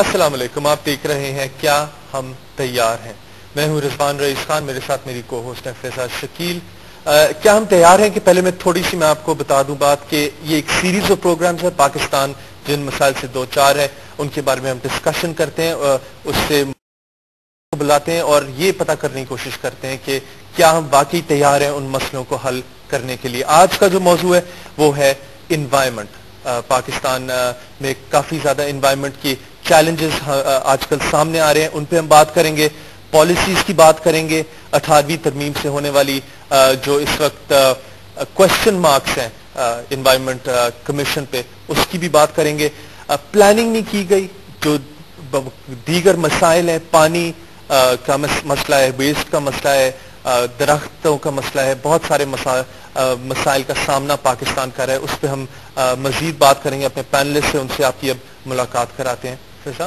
السلام علیکم، آپ دیکھ رہے ہیں کیا ہم تیار ہیں. میں ہوں رضوان رئیس خان، میرے ساتھ میری کو ہوسٹ ہے فیضا شکیل. کیا ہم تیار ہیں کہ پہلے میں آپ کو بتا دوں بات کہ یہ ایک سیریز آف پروگرامز ہے. پاکستان جن مسائل سے دو چار ہے ان کے بارے میں ہم ڈسکشن کرتے ہیں، اس سے بلاتے ہیں اور یہ پتہ کرنے کی کوشش کرتے ہیں کہ کیا ہم واقعی تیار ہیں ان مسئلوں کو حل کرنے کے لیے. آج کا جو موضوع ہے وہ ہے انوائرمنٹ. پاکستان میں کافی زیادہ انوائرمنٹ کی چیلنجز آج کل سامنے آ رہے ہیں، ان پہ ہم بات کریں گے. پالیسیز کی بات کریں گے. 18ویں ترمیم سے ہونے والی جو اس وقت کوشچن مارکس ہیں انوائرمنٹ کمیشن پہ، اس کی بھی بات کریں گے. پلاننگ نہیں کی گئی، جو دیگر مسائل ہیں، پانی کا مسئلہ ہے، ویسٹ کا مسئلہ ہے، درختوں کا مسئلہ ہے، بہت سارے مسائل کا سامنا پاکستان کر رہا ہے. اس پہ ہم مزید بات کریں گے اپنے پینلسٹ سے. ان سے آپ کی اب ملاقات کراتے ہیں.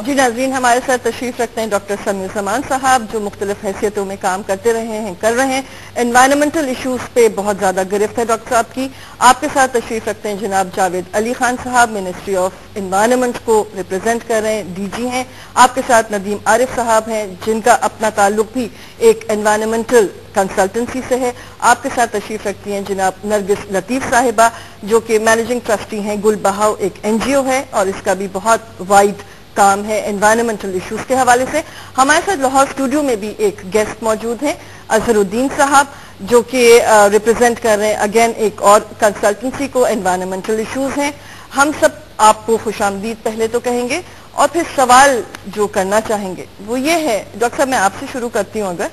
جی ناظرین، ہمارے ساتھ تشریف رکھتے ہیں ڈاکٹر سمیع زمان صاحب، جو مختلف حیثیتوں میں کام کر رہے ہیں. انوائرمنٹل ایشوز پہ بہت زیادہ گرفت ہے ڈاکٹر صاحب کی. آپ کے ساتھ تشریف رکھتے ہیں جناب جاوید علی خان صاحب، منسٹری آف انوائرمنٹ کو ریپرزینٹ کر رہے ہیں، ڈی جی ہیں. آپ کے ساتھ ندیم عارف صاحب ہیں، جن کا اپنا تعلق بھی ایک انوائرمنٹل کنسلٹنسی سے ہے. آپ کے ساتھ تشریف رکھتی ہیں جناب نرگس لطیف صاحبہ، جو کہ مینیجنگ ٹرسٹی ہیں گل بہاؤ، ایک این جی او ہے اور اس کا بھی بہت وائڈ کام ہے انوائرمنٹل ایشوز کے حوالے سے. ہمارے ساتھ لاہور اسٹوڈیو میں بھی ایک گیسٹ موجود ہیں، اظہر الدین صاحب، جو کہ ریپرزینٹ کر رہے ہیں اگین ایک اور کنسلٹنسی کو، انوائرمنٹل ایشوز ہیں. ہم سب آپ کو خوش آمدید پہلے تو کہیں گے، اور پھر سوال جو کرنا چاہیں گے وہ یہ ہے. ڈاکٹر صاحب، میں آپ سے شروع کرتی ہوں. اگر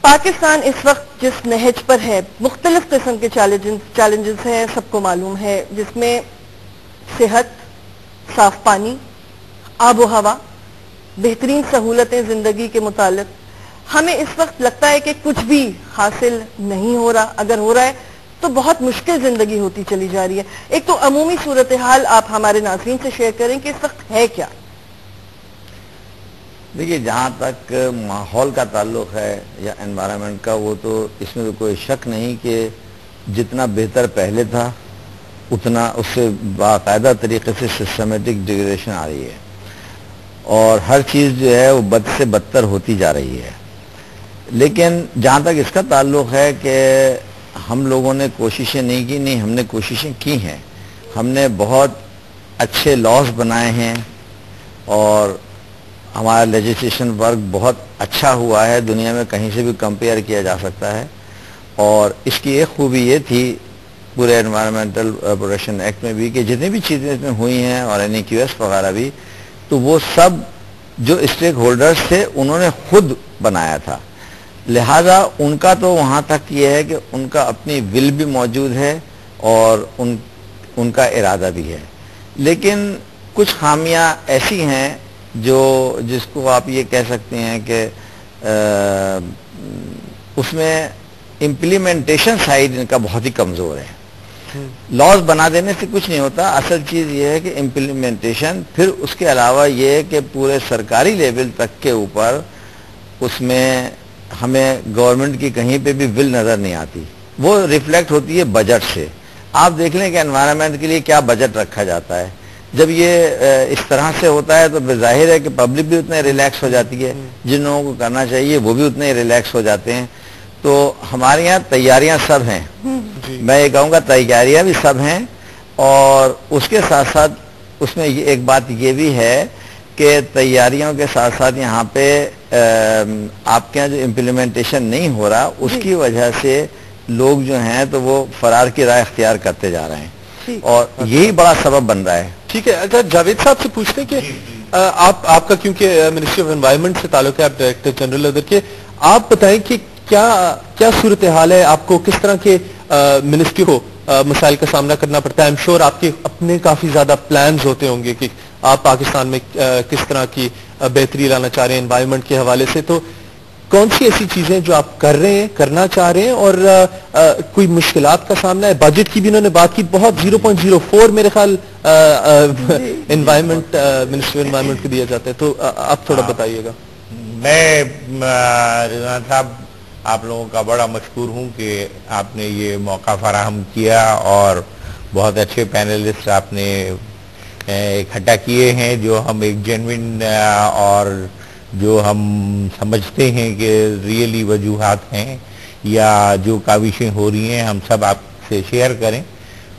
پاکستان اس وقت جس نہج پر ہے، مختلف قسم کے چیلنجز ہیں، سب کو معلوم ہے، جس میں صحت، صاف پانی، آب و ہوا، بہترین سہولتیں زندگی کے متعلق، ہمیں اس وقت لگتا ہے کہ کچھ بھی حاصل نہیں ہو رہا. اگر ہو رہا ہے تو بہت مشکل زندگی ہوتی چلی جا رہی ہے. ایک تو عمومی صورتحال آپ ہمارے ناظرین سے شیئر کریں کہ اس وقت ہے کیا؟ دیکھیے، جہاں تک ماحول کا تعلق ہے یا انوائرمنٹ کا، وہ تو اس میں تو کوئی شک نہیں کہ جتنا بہتر پہلے تھا اتنا اس سے باقاعدہ طریقے سے سسٹمیٹک ڈیگریڈیشن آ رہی ہے، اور ہر چیز جو ہے وہ بد سے بدتر ہوتی جا رہی ہے. لیکن جہاں تک اس کا تعلق ہے کہ ہم لوگوں نے کوششیں نہیں کی، نہیں، ہم نے کوششیں کی ہیں. ہم نے بہت اچھے لاز بنائے ہیں اور ہمارا لیجسلیشن ورک بہت اچھا ہوا ہے، دنیا میں کہیں سے بھی کمپیئر کیا جا سکتا ہے. اور اس کی ایک خوبی یہ تھی پورے انوائرمنٹل پروٹیکشن ایکٹ میں بھی کہ جتنی بھی چیزیں اس میں ہوئی ہیں اور این ای کیو ایس وغیرہ بھی، تو وہ سب جو اسٹیک ہولڈرز تھے انہوں نے خود بنایا تھا. لہذا ان کا تو وہاں تک یہ ہے کہ ان کا اپنی ول بھی موجود ہے اور ان کا ارادہ بھی ہے. لیکن کچھ خامیاں ایسی ہیں جس کو آپ یہ کہہ سکتے ہیں کہ اس میں امپلیمنٹیشن سائیڈ ان کا بہت ہی کمزور ہے. لاز بنا دینے سے کچھ نہیں ہوتا، اصل چیز یہ ہے کہ امپلیمنٹیشن، پھر اس کے علاوہ یہ ہے کہ پورے سرکاری لیول تک کے اوپر اس میں ہمیں گورنمنٹ کی کہیں پہ بھی ول نظر نہیں آتی. وہ ریفلیکٹ ہوتی ہے بجٹ سے. آپ دیکھ لیں کہ انوائرمنٹ کے لیے کیا بجٹ رکھا جاتا ہے. جب یہ اس طرح سے ہوتا ہے تو ظاہر ہے کہ پبلک بھی اتنے ریلیکس ہو جاتی ہے، جن لوگوں کو کرنا چاہیے وہ بھی اتنے ریلیکس ہو جاتے ہیں. تو ہمارے یہاں تیاریاں سب ہیں، میں یہ کہوں گا تیاریاں بھی سب ہیں. اور اس کے ساتھ ساتھ اس میں ایک بات یہ بھی ہے کہ تیاریوں کے ساتھ ساتھ یہاں پہ آپ کے یہاں جو امپلیمنٹیشن نہیں ہو رہا، اس کی وجہ سے لوگ جو ہیں تو وہ فرار کی راہ اختیار کرتے جا رہے ہیں، اور یہی بڑا سبب بن رہا ہے. ٹھیک ہے. اگر جاوید صاحب سے پوچھتے ہیں کہ آپ کا کیونکہ منسٹری آف انوائرمنٹ سے تعلق ہے، آپ ڈائریکٹر جنرل ادھر کے، آپ بتائیں کہ کیا صورتحال ہے، آپ کو کس طرح کے منسٹری کو مسائل کا سامنا کرنا پڑتا ہے؟ ایم شور آپ کے اپنے کافی زیادہ پلانز ہوتے ہوں گے کہ آپ پاکستان میں کس طرح کی بہتری لانا چاہ رہے ہیں انوائرمنٹ کے حوالے سے. تو کون سی ایسی چیزیں جو آپ کر رہے ہیں، کرنا چاہ رہے ہیں، اور کوئی مشکلات کا سامنا ہے؟ بجٹ کی بھی انہوں نے بات کی، بہت 0.04 میرے خیال انوائرمنٹ منسٹری انوائرمنٹ کو دیا جاتا ہے. تو آپ تھوڑا بتائیے گا. میں رضوان صاحب آپ لوگوں کا بڑا مشکور ہوں کہ آپ نے یہ موقع فراہم کیا اور بہت اچھے پینلسٹ آپ نے اکٹھا کیے ہیں، جو ہم ایک جینوئن اور جو ہم سمجھتے ہیں کہ ریئلی وجوہات ہیں یا جو کاوشیں ہو رہی ہیں، ہم سب آپ سے شیئر کریں۔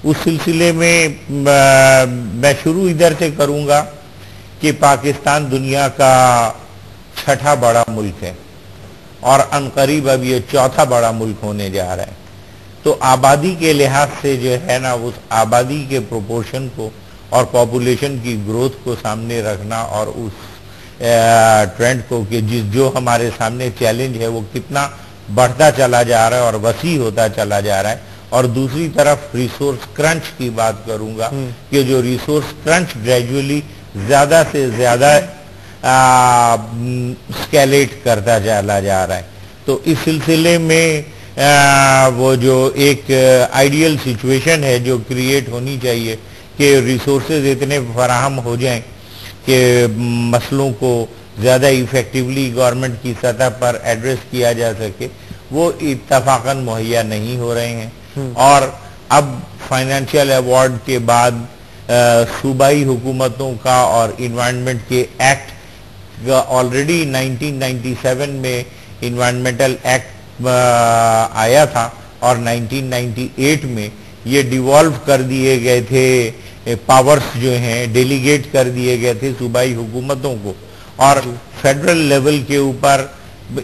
اس سلسلے میں میں شروع ادھر سے کروں گا کہ پاکستان دنیا کا 6واں بڑا ملک ہے اور عنقریب اب یہ 4تھا بڑا ملک ہونے جا رہا ہے۔ تو آبادی کے لحاظ سے جو ہے نا، اس آبادی کے پروپورشن کو اور پاپولیشن کی گروتھ کو سامنے رکھنا اور اس ٹرینڈ کو کہ جو ہمارے سامنے چیلنج ہے وہ کتنا بڑھتا چلا جا رہا ہے اور وسیع ہوتا چلا جا رہا ہے، اور دوسری طرف ریسورس کرنچ کی بات کروں گا کہ جو ریسورس کرنچ گریجولی زیادہ سے زیادہ اسکیلیٹ کرتا چلا جا رہا ہے۔ تو اس سلسلے میں وہ جو ایک آئیڈیل سچویشن ہے جو کریٹ ہونی چاہیے کہ ریسورسز اتنے فراہم ہو جائیں کہ مسئلوں کو زیادہ ایفیکٹیولی گورنمنٹ کی سطح پر ایڈریس کیا جا سکے، وہ اتفاقاً مہیا نہیں ہو رہے ہیں۔ اور اب فائنینشیل ایوارڈ کے بعد صوبائی حکومتوں کا اور انوائرمنٹ کے ایکٹ آلریڈی 1997 میں انوائرمنٹل ایکٹ آیا تھا اور 1998 میں یہ ڈیوالو کر دیے گئے تھے، پاورز جو ہیں ڈیلیگیٹ کر دیے گئے تھے صوبائی حکومتوں کو، اور فیڈرل لیول کے اوپر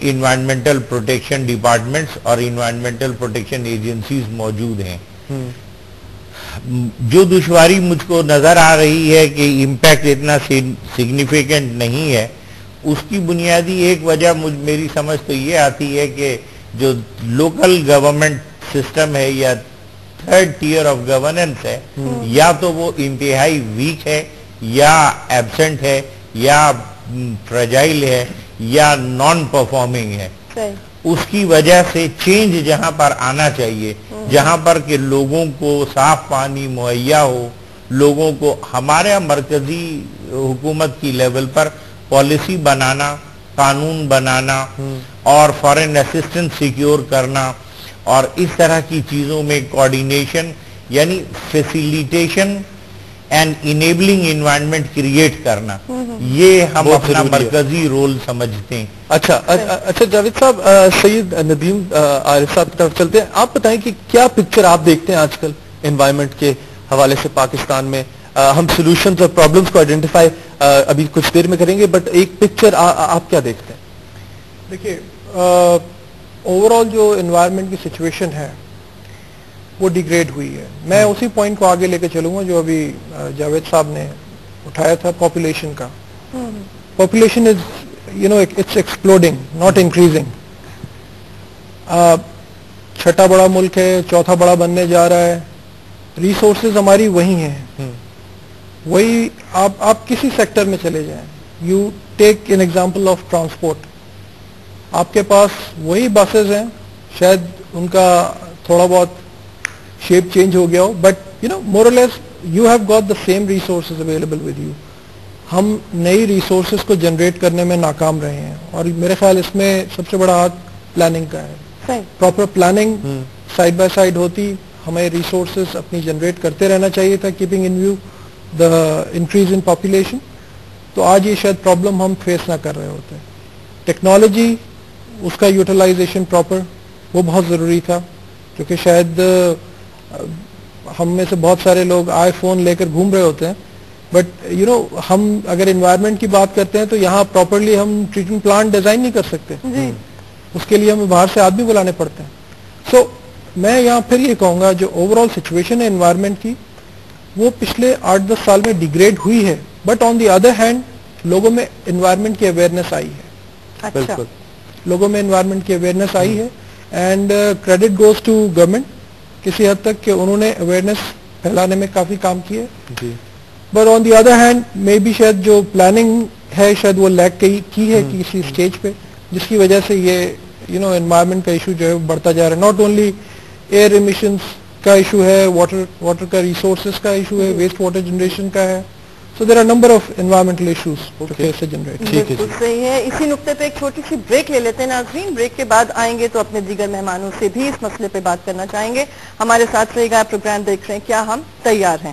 انوائرمنٹل پروٹیکشن ڈپارٹمنٹس اور انوائرمنٹل پروٹیکشن ایجنسیز موجود ہیں۔ جو دشواری مجھ کو نظر آ رہی ہے کہ امپیکٹ اتنا سگنیفیکنٹ نہیں ہے، اس کی بنیادی ایک وجہ میری سمجھ تو یہ آتی ہے کہ جو لوکل گورنمنٹ سسٹم ہے یا تھرڈ ٹیئر آف گورننس ہے، یا تو وہ انتہائی ویک ہے یا ایبسنٹ ہے یا فریجائل ہے یا نان پرفارمنگ ہے۔ اس کی وجہ سے چینج جہاں پر آنا چاہیے، جہاں پر کہ لوگوں کو صاف پانی مہیا ہو، لوگوں کو ہمارے مرکزی حکومت کی لیول پر پالیسی بنانا، قانون بنانا اور فارن اسسٹنس سیکیور کرنا اور اس طرح کی چیزوں میں کوارڈینیشن یعنی facilitation and enabling environment create کرنا، یہ ہم اپنا مرکزی رول سمجھتے ہیں۔ اچھا جاوید صاحب، سید ندیم عارف صاحب کی طرف چلتے ہیں۔ آپ بتائیں کہ کیا پکچر آپ دیکھتے ہیں آج کل انوائرمنٹ کے حوالے سے پاکستان میں؟ ہم سولوشنز اور پرابلمز کو آئیڈینٹیفائی ابھی کچھ دیر میں کریں گے، بٹ ایک پکچر آپ کیا دیکھتے ہیں؟ دیکھیے، اوور آل جو انوائرمنٹ کی سچویشن ہے وہ ڈیگریڈ ہوئی ہے۔ میں اسی پوائنٹ کو آگے لے کے چلوں گا جو ابھی جاوید صاحب نے اٹھایا تھا، پاپولیشن کا۔ Population is it's exploding not increasing. 6واں بڑا ملک ہے، 4تھا بڑا بننے جا رہا ہے، ریسورسز ہماری وہی ہیں، وہی آپ کسی سیکٹر میں چلے جائیں، you take an example of transport, آپ کے پاس وہی بسز ہیں، شاید ان کا تھوڑا بہت شیپ چینج ہو گیا ہو، بٹ مور اور less you have got the same resources available with you. ہم نئی ریسورسز کو جنریٹ کرنے میں ناکام رہے ہیں، اور میرے خیال اس میں سب سے بڑا ہاتھ پلاننگ کا ہے۔ Proper planning side by side ہوتی، ہمیں ریسورسز اپنی جنریٹ کرتے رہنا چاہیے تھا، keeping in view the increase in population. تو آج یہ شاید پرابلم ہم فیس نہ کر رہے ہوتے۔ ٹیکنالوجی، اس کا یوٹیلائزیشن پراپر، وہ بہت ضروری تھا، کیونکہ شاید ہم میں سے بہت سارے لوگ آئی فون لے کر گھوم رہے ہوتے ہیں، بٹ ہم اگر انوائرمنٹ کی بات کرتے ہیں تو یہاں پراپرلی ہم ٹریٹمنٹ پلانٹ ڈیزائن نہیں کر سکتے، اس کے لیے ہمیں باہر سے آدمی بلانے پڑتے ہیں۔ سو میں یہاں پھر یہ کہوں گا، جو اوور آل سچویشن ہے انوائرمنٹ کی، وہ پچھلے 8-10 سال میں ڈیگریڈ ہوئی ہے، but on the other hand لوگوں میں انوائرمنٹ کی اویئرنیس آئی ہے۔ بالکل، لوگوں میں انوائرمنٹ کی اویئرنیس آئی ہے، and credit goes to government کسی حد تک کہ انہوں نے اویئرنیس پھیلانے میں کافی کام کیے، but on the other hand maybe شاید جو پلاننگ ہے شاید وہ لیک کی ہے کسی اسٹیج پہ، جس کی وجہ سے یہ انوائرمنٹ کا ایشو جو ہے بڑھتا جا رہا ہے۔ ناٹ اونلی ایئر ایمیشنز کا ایشو ہے، واٹر کا ریسورسز کا ایشو ہے، ویسٹ واٹر جنریشن کا ہے، so there are number of environmental issues جو فیس سے جنریٹ۔ بالکل صحیح ہے۔ اسی نقطے پہ ایک چھوٹی سی بریک لے لیتے ہیں ناظرین، بریک کے بعد آئیں گے تو اپنے دیگر مہمانوں سے بھی اس مسئلے پہ بات کرنا چاہیں گے۔ ہمارے ساتھ رہے گا، پروگرام دیکھ رہے ہیں کیا ہم تیار ہیں۔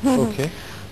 Okay.